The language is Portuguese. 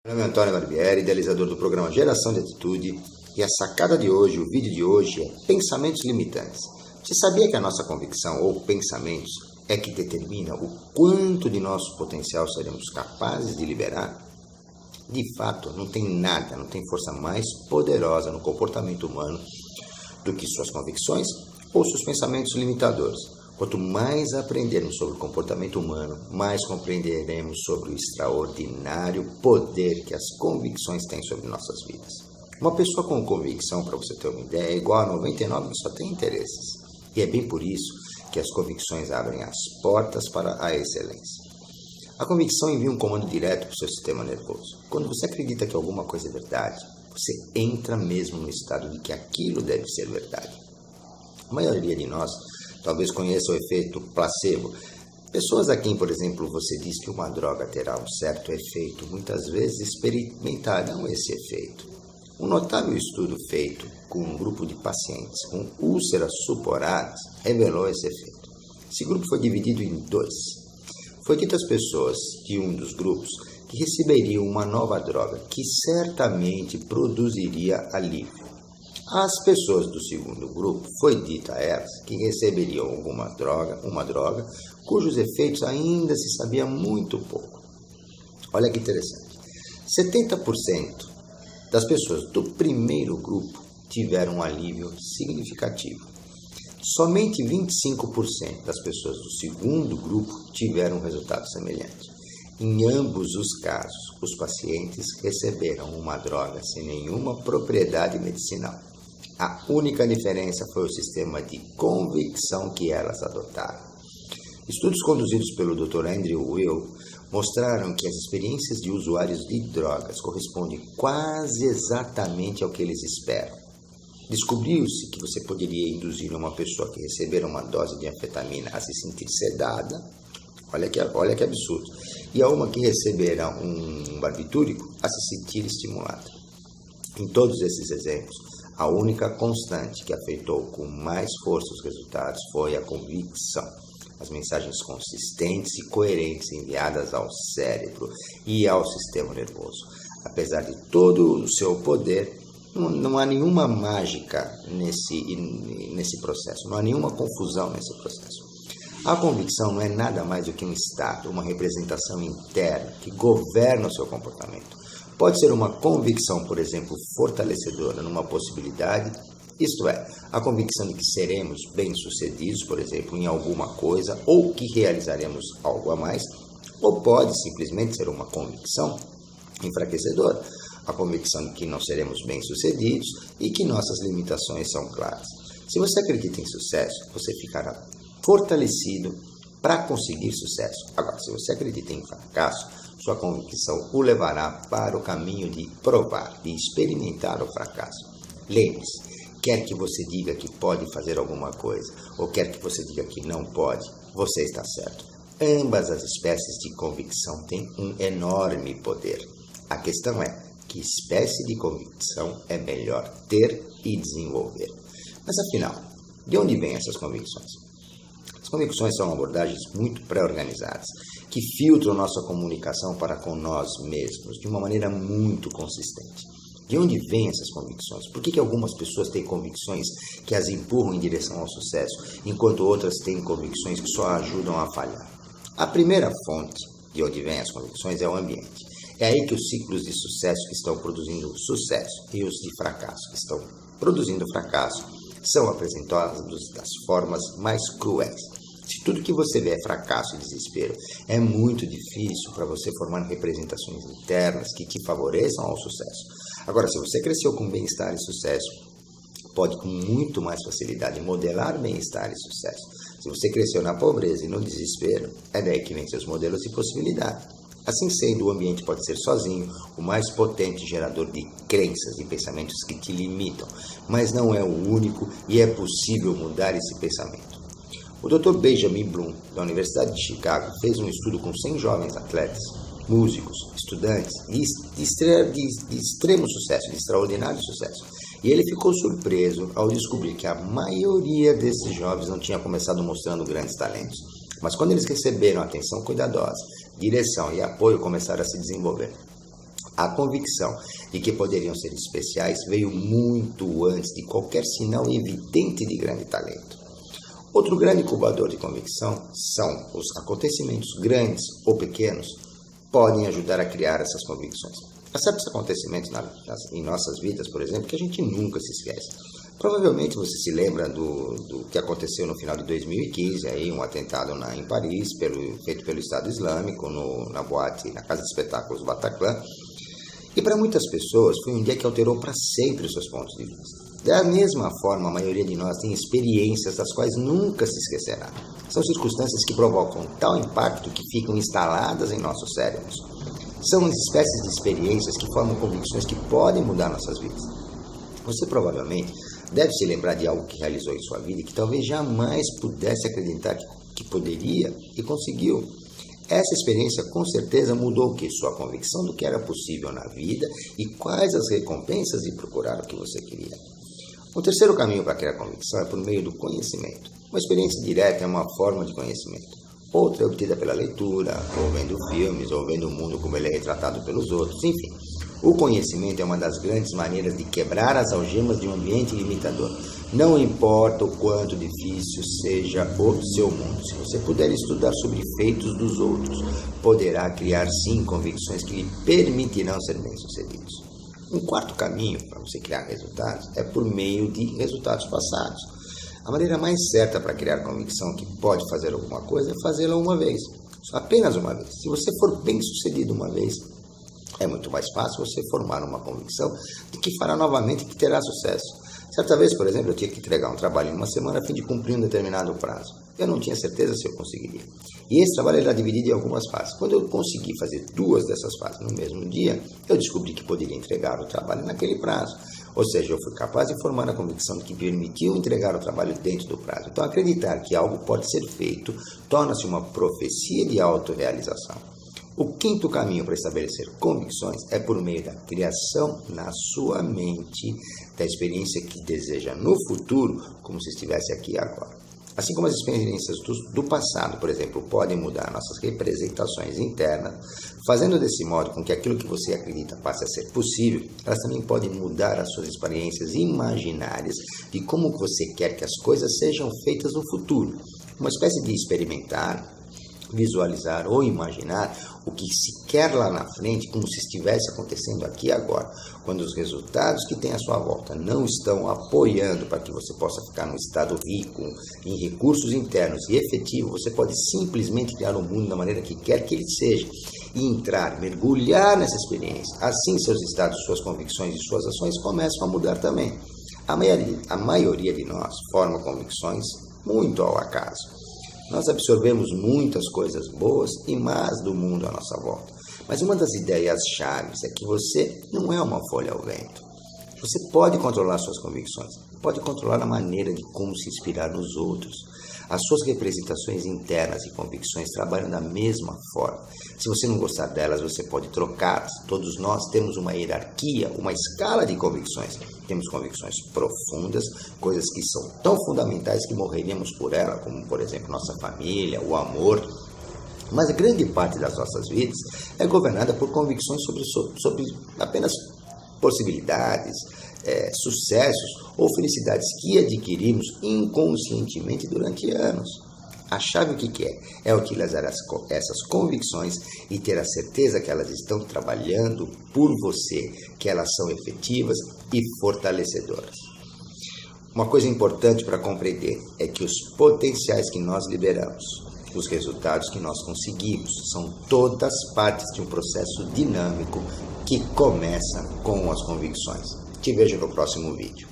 Meu nome é Antônio Barbieri, idealizador do programa Geração de Atitude, e a sacada de hoje, o vídeo de hoje é Pensamentos Limitantes. Você sabia que a nossa convicção ou pensamentos é que determina o quanto de nosso potencial seremos capazes de liberar? De fato, não tem nada, não tem força mais poderosa no comportamento humano do que suas convicções ou seus pensamentos limitadores. Quanto mais aprendermos sobre o comportamento humano, mais compreenderemos sobre o extraordinário poder que as convicções têm sobre nossas vidas. Uma pessoa com convicção, para você ter uma ideia, é igual a 99 que só tem interesses. E é bem por isso que as convicções abrem as portas para a excelência. A convicção envia um comando direto para o seu sistema nervoso. Quando você acredita que alguma coisa é verdade, você entra mesmo no estado de que aquilo deve ser verdade. A maioria de nós talvez conheça o efeito placebo. Pessoas a quem, por exemplo, você diz que uma droga terá um certo efeito, muitas vezes experimentarão esse efeito. Um notável estudo feito com um grupo de pacientes com úlceras suporadas revelou esse efeito. Esse grupo foi dividido em dois. Foi dito às pessoas de um dos grupos que receberiam uma nova droga que certamente produziria alívio. Às pessoas do segundo grupo foi dito a elas que receberiam uma droga cujos efeitos ainda se sabia muito pouco. Olha que interessante. 70% das pessoas do primeiro grupo tiveram um alívio significativo. Somente 25% das pessoas do segundo grupo tiveram um resultado semelhante. Em ambos os casos, os pacientes receberam uma droga sem nenhuma propriedade medicinal. A única diferença foi o sistema de convicção que elas adotaram. Estudos conduzidos pelo Dr. Andrew Weil mostraram que as experiências de usuários de drogas correspondem quase exatamente ao que eles esperam. Descobriu-se que você poderia induzir uma pessoa que recebera uma dose de anfetamina a se sentir sedada, olha que absurdo, e a uma que recebera um barbitúrico a se sentir estimulada. Em todos esses exemplos, a única constante que afetou com mais força os resultados foi a convicção. As mensagens consistentes e coerentes enviadas ao cérebro e ao sistema nervoso. Apesar de todo o seu poder, não há nenhuma mágica nesse processo, não há nenhuma confusão nesse processo. A convicção não é nada mais do que um estado, uma representação interna que governa o seu comportamento. Pode ser uma convicção, por exemplo, fortalecedora numa possibilidade, isto é, a convicção de que seremos bem-sucedidos, por exemplo, em alguma coisa, ou que realizaremos algo a mais, ou pode simplesmente ser uma convicção enfraquecedora, a convicção de que não seremos bem-sucedidos e que nossas limitações são claras. Se você acredita em sucesso, você ficará fortalecido para conseguir sucesso. Agora, se você acredita em fracasso, sua convicção o levará para o caminho de provar, de experimentar o fracasso. Lembre-se, quer que você diga que pode fazer alguma coisa, ou quer que você diga que não pode, você está certo. Ambas as espécies de convicção têm um enorme poder. A questão é, que espécie de convicção é melhor ter e desenvolver? Mas afinal, de onde vêm essas convicções? As convicções são abordagens muito pré-organizadas, que filtram nossa comunicação para com nós mesmos de uma maneira muito consistente. De onde vêm essas convicções? Por que algumas pessoas têm convicções que as empurram em direção ao sucesso, enquanto outras têm convicções que só ajudam a falhar? A primeira fonte de onde vêm as convicções é o ambiente. É aí que os ciclos de sucesso que estão produzindo sucesso e os de fracasso que estão produzindo fracasso são apresentados das formas mais cruéis. Se tudo que você vê é fracasso e desespero, é muito difícil para você formar representações internas que te favoreçam ao sucesso. Agora, se você cresceu com bem-estar e sucesso, pode com muito mais facilidade modelar bem-estar e sucesso. Se você cresceu na pobreza e no desespero, é daí que vem seus modelos de possibilidade. Assim sendo, o ambiente pode ser sozinho o mais potente gerador de crenças e pensamentos que te limitam, mas não é o único e é possível mudar esse pensamento. O Dr. Benjamin Bloom, da Universidade de Chicago, fez um estudo com 100 jovens atletas, músicos, estudantes de extremo sucesso, de extraordinário sucesso. E ele ficou surpreso ao descobrir que a maioria desses jovens não tinha começado mostrando grandes talentos. Mas quando eles receberam atenção cuidadosa, direção e apoio, começaram a se desenvolver. A convicção de que poderiam ser especiais veio muito antes de qualquer sinal evidente de grande talento. Outro grande incubador de convicção são os acontecimentos grandes ou pequenos podem ajudar a criar essas convicções. Há certos acontecimentos em nossas vidas, por exemplo, que a gente nunca se esquece. Provavelmente você se lembra do que aconteceu no final de 2015, aí, um atentado em Paris, feito pelo Estado Islâmico, na casa de espetáculos Bataclan. E para muitas pessoas foi um dia que alterou para sempre os seus pontos de vista. Da mesma forma, a maioria de nós tem experiências das quais nunca se esquecerá. São circunstâncias que provocam tal impacto que ficam instaladas em nossos cérebros. São espécies de experiências que formam convicções que podem mudar nossas vidas. Você provavelmente deve se lembrar de algo que realizou em sua vida e que talvez jamais pudesse acreditar que poderia e conseguiu. Essa experiência com certeza mudou o que? Sua convicção do que era possível na vida e quais as recompensas de procurar o que você queria. O terceiro caminho para criar convicção é por meio do conhecimento. Uma experiência direta é uma forma de conhecimento. Outra é obtida pela leitura, ou vendo filmes, ou vendo o mundo como ele é retratado pelos outros, enfim. O conhecimento é uma das grandes maneiras de quebrar as algemas de um ambiente limitador. Não importa o quanto difícil seja o seu mundo. Se você puder estudar sobre feitos dos outros, poderá criar sim convicções que lhe permitirão ser bem-sucedidos. Um quarto caminho para você criar resultados é por meio de resultados passados. A maneira mais certa para criar convicção que pode fazer alguma coisa é fazê-la uma vez. Apenas uma vez. Se você for bem-sucedido uma vez, é muito mais fácil você formar uma convicção de que fará novamente e que terá sucesso. Certa vez, por exemplo, eu tinha que entregar um trabalho em uma semana a fim de cumprir um determinado prazo. Eu não tinha certeza se eu conseguiria. E esse trabalho era dividido em algumas fases. Quando eu consegui fazer 2 dessas fases no mesmo dia, eu descobri que poderia entregar o trabalho naquele prazo. Ou seja, eu fui capaz de formar a convicção de que permitiu entregar o trabalho dentro do prazo. Então, acreditar que algo pode ser feito torna-se uma profecia de autorrealização. O quinto caminho para estabelecer convicções é por meio da criação na sua mente da experiência que deseja no futuro, como se estivesse aqui agora. Assim como as experiências do passado, por exemplo, podem mudar nossas representações internas, fazendo desse modo com que aquilo que você acredita passe a ser possível, elas também podem mudar as suas experiências imaginárias de como você quer que as coisas sejam feitas no futuro. Uma espécie de experimentar, visualizar ou imaginar o que se quer lá na frente como se estivesse acontecendo aqui agora, quando os resultados que tem à sua volta não estão apoiando para que você possa ficar num estado rico, em recursos internos e efetivo, você pode simplesmente criar o mundo da maneira que quer que ele seja e entrar, mergulhar nessa experiência. Assim seus estados, suas convicções e suas ações começam a mudar também. A maioria de nós forma convicções muito ao acaso. Nós absorvemos muitas coisas boas e más do mundo à nossa volta. Mas uma das ideias chaves é que você não é uma folha ao vento. Você pode controlar suas convicções, pode controlar a maneira de como se inspirar nos outros. As suas representações internas e convicções trabalham da mesma forma. Se você não gostar delas, você pode trocá-las. Todos nós temos uma hierarquia, uma escala de convicções. Temos convicções profundas, coisas que são tão fundamentais que morreríamos por ela, como, por exemplo, nossa família, o amor. Mas a grande parte das nossas vidas é governada por convicções sobre apenas possibilidades, sucessos ou felicidades que adquirimos inconscientemente durante anos. A chave o que é? É utilizar essas convicções e ter a certeza que elas estão trabalhando por você, que elas são efetivas e fortalecedoras. Uma coisa importante para compreender é que os potenciais que nós liberamos, os resultados que nós conseguimos, são todas partes de um processo dinâmico que começa com as convicções. Te vejo no próximo vídeo.